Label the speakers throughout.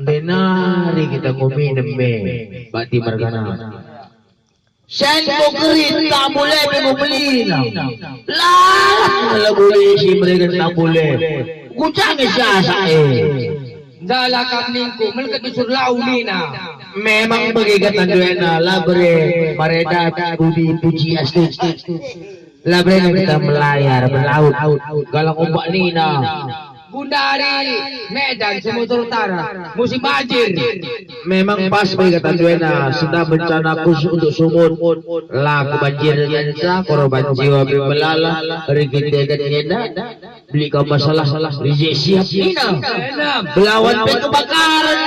Speaker 1: denari kita nguminam be, bati margana. Sen ko kerit tak boleh beli lah boleh si mereka tak boleh. Kucang siasa
Speaker 2: Dala kamningko, malkat isur launi na.
Speaker 1: memang bagigatan duena labre mareda budi puji asli labre kita melayar berlaut galang ombak nina
Speaker 2: Gundari, Medan, Sumatera Utara, musim banjir.
Speaker 1: memang pas bagigatan duena sedang bencana khusus untuk sumut laku banjir dan korban jiwa melala rigide dan nyenda beli kau masalah rizik siap nina belawan pe kebakaran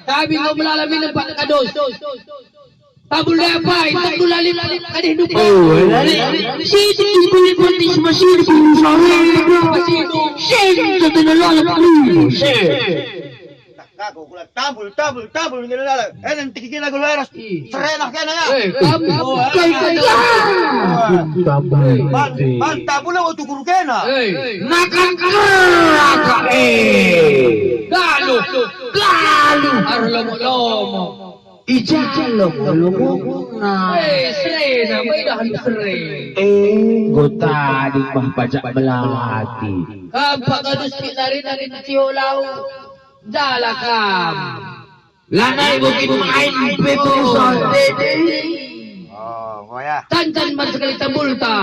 Speaker 2: Sabi ko malalamin ng pagkados. Tabul na pa, tabul lalim kadi hidup.
Speaker 1: Oh, lali. Sisi kulipuntis masir kulusari. Sisi tinalala kali.
Speaker 3: Kako kulat tabul nilala. Enang tikikin na gularas. Serenak ka na nga. Man tabul na utukur ka na.
Speaker 1: Nakakaka
Speaker 2: Galo. Arlomo.
Speaker 1: Ijalo na.
Speaker 2: Serena, may dahan sere.
Speaker 1: Gota di pajak melati.
Speaker 2: Kapagados kinarin na rin tiyolaw. Dalakam.
Speaker 1: Lanay bukit main pepusan dede.
Speaker 3: Oh, kuya.
Speaker 2: Tantan man sekali tabulta.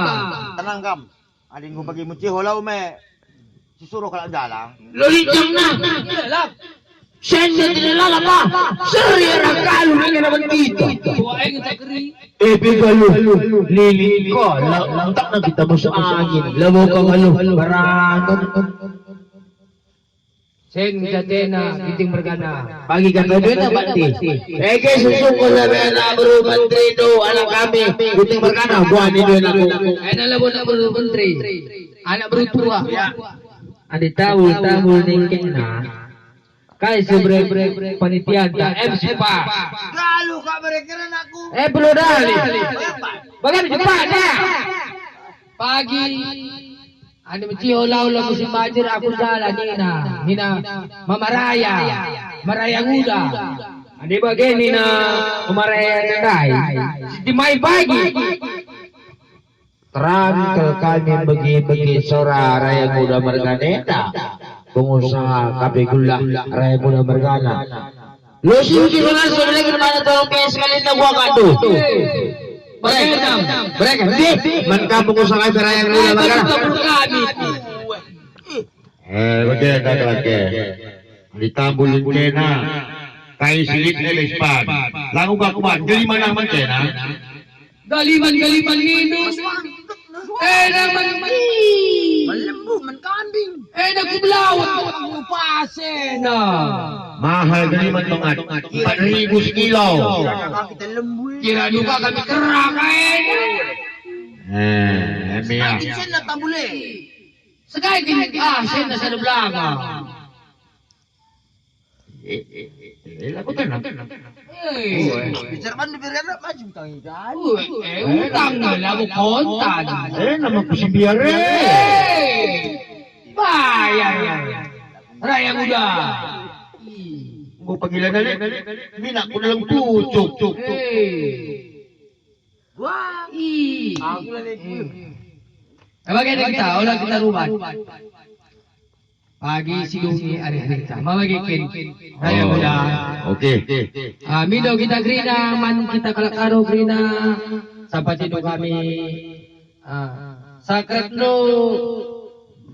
Speaker 3: Tenang kam. Adin ko bagi mo holaw me. Susuro ka lang dala.
Speaker 1: Lolitang na. Senda tinalala pa. Seri rakalo na naman dito.
Speaker 2: Buwaeng takri.
Speaker 1: Bigalo. Lili ko. Lantak na kita mo sa angin. Labo kang barangon.
Speaker 2: Sen jatena, giting bergana.
Speaker 1: Pagi kan duit na bati. Eke susuko sa bena bro menteri do anak kami. Giting berkana buah ni duit aku.
Speaker 2: Nalabo na bro menteri. Anak bro tua.
Speaker 4: Ada tahu ningkin na. Kay sobre panitia ta MC pa.
Speaker 3: Galo ka berekeran aku.
Speaker 4: Belum dali. Bagaimana cepat na?
Speaker 2: Pagi. Ano meciolaw lang musim banjir aku jalan Nina mamaraya. Maraya nguda.
Speaker 4: Ada bagian ni na umaraya nandai. Di mai pagi.
Speaker 1: Terangkel kami bagi-bagi sora raya muda merganeta. Pengusaha kape gula raya muda mergana. Lo sih kira sebenarnya gimana tolong kayak sekali na gua kado. Mereka man kampung usaha raya muda mergana.
Speaker 5: Betul kata ditambulin kena kai silit elespan lagu kakuan jadi mana man kena
Speaker 2: Galiman minus. Naman
Speaker 3: Malembu man kambing.
Speaker 2: Nagkublawat ko pase na.
Speaker 5: mahal jadi man tongat 4,000 kilo
Speaker 3: Kita lembu.
Speaker 2: Kira duka kami kerakain.
Speaker 5: Emiya
Speaker 3: Sen na tabule.
Speaker 2: Segay kini sen na sa dublaga.
Speaker 5: lagu tenang
Speaker 3: Bicara man berekeran maju tangi dan.
Speaker 2: Utang na lang mo kontan.
Speaker 5: nama kusimbiar
Speaker 2: Bayar. Raya muda.
Speaker 5: gua panggilan dali minak ko nalang tucuk
Speaker 3: Wah.
Speaker 2: Ih.
Speaker 3: Aku lagi.
Speaker 2: Bagaimana kita? Ulang kita rumah. Pagi sigungi hari-hari kita. Mamagikin. Raya muda.
Speaker 5: oke
Speaker 2: Mido kita grina, man kita kalakaro grina. Sampai tidur kami. Sakret no.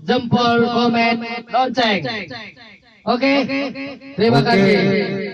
Speaker 2: Jempol, komen, lonceng. Oke. Terima kasih.